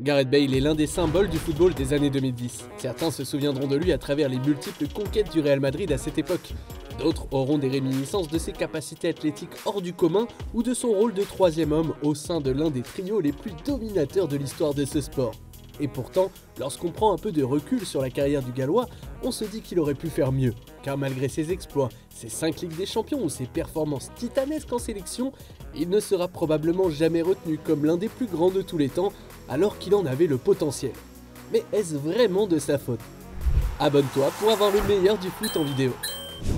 Gareth Bale est l'un des symboles du football des années 2010. Certains se souviendront de lui à travers les multiples conquêtes du Real Madrid à cette époque. D'autres auront des réminiscences de ses capacités athlétiques hors du commun ou de son rôle de troisième homme au sein de l'un des trios les plus dominateurs de l'histoire de ce sport. Et pourtant, lorsqu'on prend un peu de recul sur la carrière du Gallois, on se dit qu'il aurait pu faire mieux. Car malgré ses exploits, ses 5 Ligues des Champions ou ses performances titanesques en sélection, il ne sera probablement jamais retenu comme l'un des plus grands de tous les temps, alors qu'il en avait le potentiel. Mais est-ce vraiment de sa faute? Abonne-toi pour avoir le meilleur du foot en vidéo.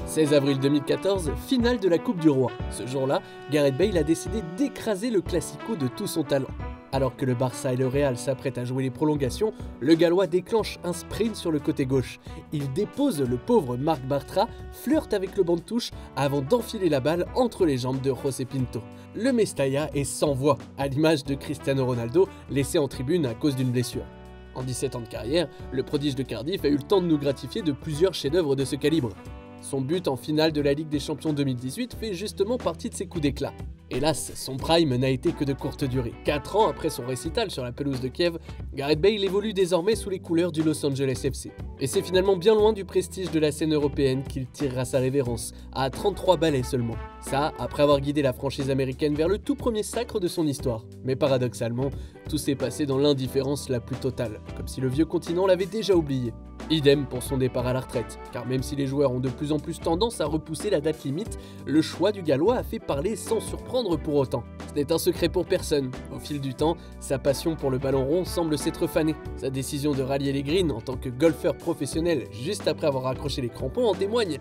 16 avril 2014, finale de la Coupe du Roi. Ce jour-là, Gareth Bale a décidé d'écraser le Classico de tout son talent. Alors que le Barça et le Real s'apprêtent à jouer les prolongations, le Gallois déclenche un sprint sur le côté gauche. Il dépose le pauvre Marc Bartra, flirte avec le banc de touche avant d'enfiler la balle entre les jambes de José Pinto. Le Mestalla est sans voix, à l'image de Cristiano Ronaldo, laissé en tribune à cause d'une blessure. En 17 ans de carrière, le prodige de Cardiff a eu le temps de nous gratifier de plusieurs chefs-d'œuvre de ce calibre. Son but en finale de la Ligue des Champions 2018 fait justement partie de ses coups d'éclat. Hélas, son prime n'a été que de courte durée. 4 ans après son récital sur la pelouse de Kiev, Gareth Bale évolue désormais sous les couleurs du Los Angeles FC. Et c'est finalement bien loin du prestige de la scène européenne qu'il tirera sa révérence, à 33 balais seulement. Ça, après avoir guidé la franchise américaine vers le tout premier sacre de son histoire. Mais paradoxalement, tout s'est passé dans l'indifférence la plus totale, comme si le vieux continent l'avait déjà oublié. Idem pour son départ à la retraite, car même si les joueurs ont de plus en plus tendance à repousser la date limite, le choix du Gallois a fait parler sans surprendre pour autant. Ce n'est un secret pour personne. Au fil du temps, sa passion pour le ballon rond semble s'être fanée. Sa décision de rallier les greens en tant que golfeur professionnel juste après avoir accroché les crampons en témoigne.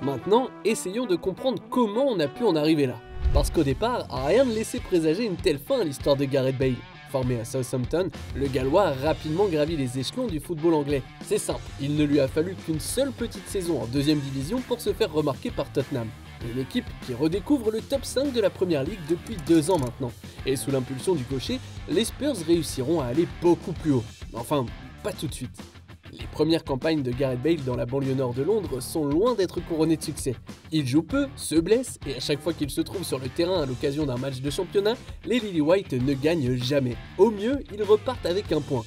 Maintenant, essayons de comprendre comment on a pu en arriver là. Parce qu'au départ, rien ne laissait présager une telle fin à l'histoire de Gareth Bale. Formé à Southampton, le Gallois a rapidement gravi les échelons du football anglais. C'est simple, il ne lui a fallu qu'une seule petite saison en deuxième division pour se faire remarquer par Tottenham. Une équipe qui redécouvre le top 5 de la Première Ligue depuis 2 ans maintenant. Et sous l'impulsion du cocher, les Spurs réussiront à aller beaucoup plus haut. Enfin, pas tout de suite. Les premières campagnes de Gareth Bale dans la banlieue nord de Londres sont loin d'être couronnées de succès. Il joue peu, se blesse, et à chaque fois qu'il se trouve sur le terrain à l'occasion d'un match de championnat, les Lily White ne gagnent jamais. Au mieux, ils repartent avec un point.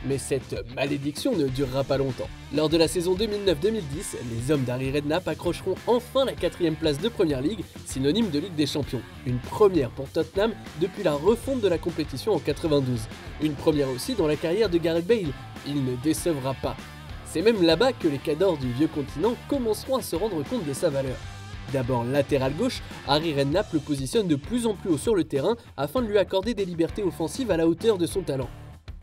Mais cette malédiction ne durera pas longtemps. Lors de la saison 2009-2010, les hommes d'Harry Redknapp accrocheront enfin la 4e place de Première Ligue, synonyme de Ligue des Champions. Une première pour Tottenham depuis la refonte de la compétition en 92. Une première aussi dans la carrière de Gareth Bale. Il ne décevra pas. C'est même là-bas que les cadors du vieux continent commenceront à se rendre compte de sa valeur. D'abord latéral gauche, Harry Redknapp le positionne de plus en plus haut sur le terrain afin de lui accorder des libertés offensives à la hauteur de son talent.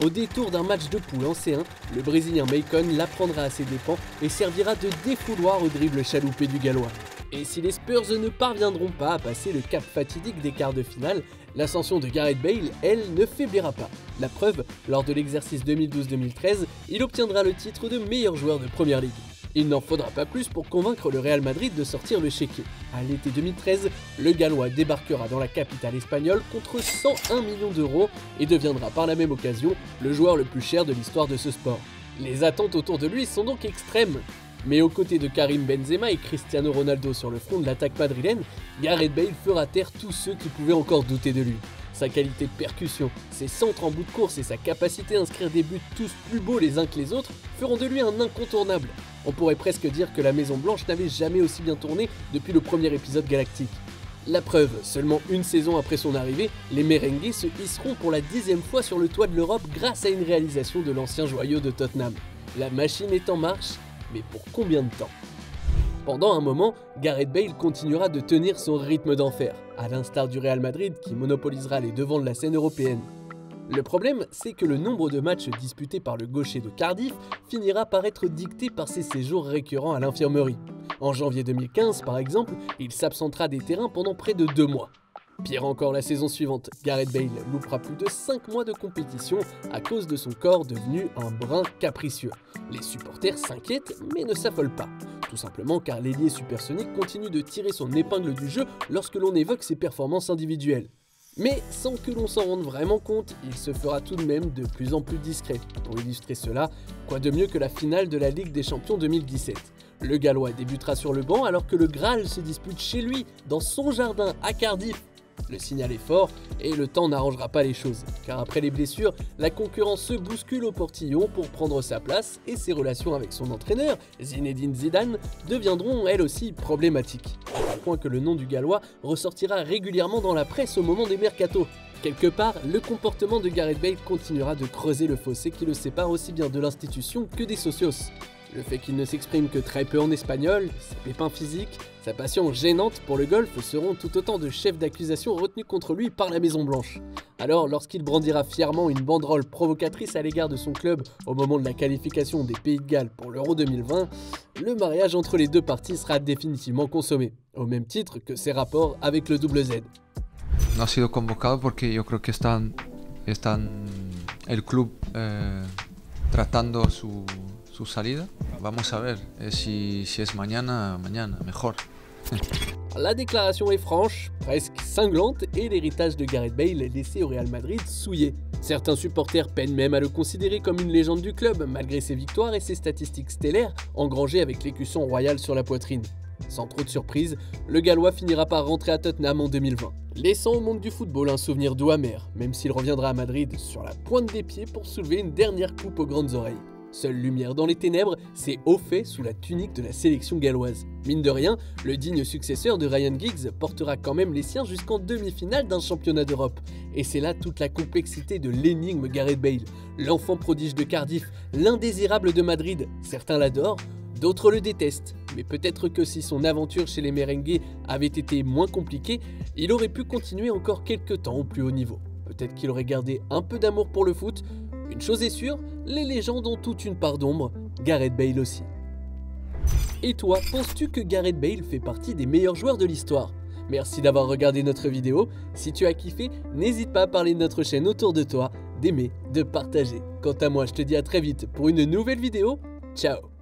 Au détour d'un match de poule en C1, le Brésilien Maicon l'apprendra à ses dépens et servira de défouloir au dribble chaloupé du Gallois. Et si les Spurs ne parviendront pas à passer le cap fatidique des quarts de finale, l'ascension de Gareth Bale, elle, ne faiblira pas. La preuve, lors de l'exercice 2012-2013, il obtiendra le titre de meilleur joueur de Première Ligue. Il n'en faudra pas plus pour convaincre le Real Madrid de sortir le chéquier. À l'été 2013, le Gallois débarquera dans la capitale espagnole contre 101 millions d'euros et deviendra par la même occasion le joueur le plus cher de l'histoire de ce sport. Les attentes autour de lui sont donc extrêmes. Mais aux côtés de Karim Benzema et Cristiano Ronaldo sur le front de l'attaque madrilène, Gareth Bale fera taire tous ceux qui pouvaient encore douter de lui. Sa qualité de percussion, ses centres en bout de course et sa capacité à inscrire des buts tous plus beaux les uns que les autres feront de lui un incontournable. On pourrait presque dire que la Maison Blanche n'avait jamais aussi bien tourné depuis le premier épisode galactique. La preuve, seulement une saison après son arrivée, les Merengues se hisseront pour la 10e fois sur le toit de l'Europe grâce à une réalisation de l'ancien joyau de Tottenham. La machine est en marche, mais pour combien de temps? Pendant un moment, Gareth Bale continuera de tenir son rythme d'enfer, à l'instar du Real Madrid qui monopolisera les devants de la scène européenne. Le problème, c'est que le nombre de matchs disputés par le gaucher de Cardiff finira par être dicté par ses séjours récurrents à l'infirmerie. En janvier 2015, par exemple, il s'absentera des terrains pendant près de 2 mois. Pire encore la saison suivante, Gareth Bale loupera plus de 5 mois de compétition à cause de son corps devenu un brin capricieux. Les supporters s'inquiètent mais ne s'affolent pas. Tout simplement car l'ailier supersonique continue de tirer son épingle du jeu lorsque l'on évoque ses performances individuelles. Mais sans que l'on s'en rende vraiment compte, il se fera tout de même de plus en plus discret. Pour illustrer cela, quoi de mieux que la finale de la Ligue des Champions 2017. Le Gallois débutera sur le banc alors que le Graal se dispute chez lui, dans son jardin à Cardiff. Le signal est fort et le temps n'arrangera pas les choses, car après les blessures, la concurrence se bouscule au portillon pour prendre sa place et ses relations avec son entraîneur, Zinedine Zidane, deviendront elles aussi problématiques. Au point que le nom du Gallois ressortira régulièrement dans la presse au moment des mercatos. Quelque part, le comportement de Gareth Bale continuera de creuser le fossé qui le sépare aussi bien de l'institution que des socios. Le fait qu'il ne s'exprime que très peu en espagnol, ses pépins physiques, sa passion gênante pour le golf seront tout autant de chefs d'accusation retenus contre lui par la Maison Blanche. Alors, lorsqu'il brandira fièrement une banderole provocatrice à l'égard de son club au moment de la qualification des Pays de Galles pour l'Euro 2020, le mariage entre les deux parties sera définitivement consommé, au même titre que ses rapports avec le double Z. No ha sido convocado porque yo creo que están el club tratando su salida. Vamos a ver si es mañana, mejor. La déclaration est franche, presque cinglante, et l'héritage de Gareth Bale est laissé au Real Madrid souillé. Certains supporters peinent même à le considérer comme une légende du club, malgré ses victoires et ses statistiques stellaires engrangées avec l'écusson royal sur la poitrine. Sans trop de surprise, le Gallois finira par rentrer à Tottenham en 2020, laissant au monde du football un souvenir doux amer, même s'il reviendra à Madrid sur la pointe des pieds pour soulever une dernière coupe aux grandes oreilles. Seule lumière dans les ténèbres, c'est au fait sous la tunique de la sélection galloise. Mine de rien, le digne successeur de Ryan Giggs portera quand même les siens jusqu'en demi-finale d'un championnat d'Europe. Et c'est là toute la complexité de l'énigme Gareth Bale, l'enfant prodige de Cardiff, l'indésirable de Madrid. Certains l'adorent, d'autres le détestent. Mais peut-être que si son aventure chez les merengues avait été moins compliquée, il aurait pu continuer encore quelques temps au plus haut niveau. Peut-être qu'il aurait gardé un peu d'amour pour le foot. Une chose est sûre, les légendes ont toute une part d'ombre, Gareth Bale aussi. Et toi, penses-tu que Gareth Bale fait partie des meilleurs joueurs de l'histoire? Merci d'avoir regardé notre vidéo. Si tu as kiffé, n'hésite pas à parler de notre chaîne autour de toi, d'aimer, de partager. Quant à moi, je te dis à très vite pour une nouvelle vidéo. Ciao!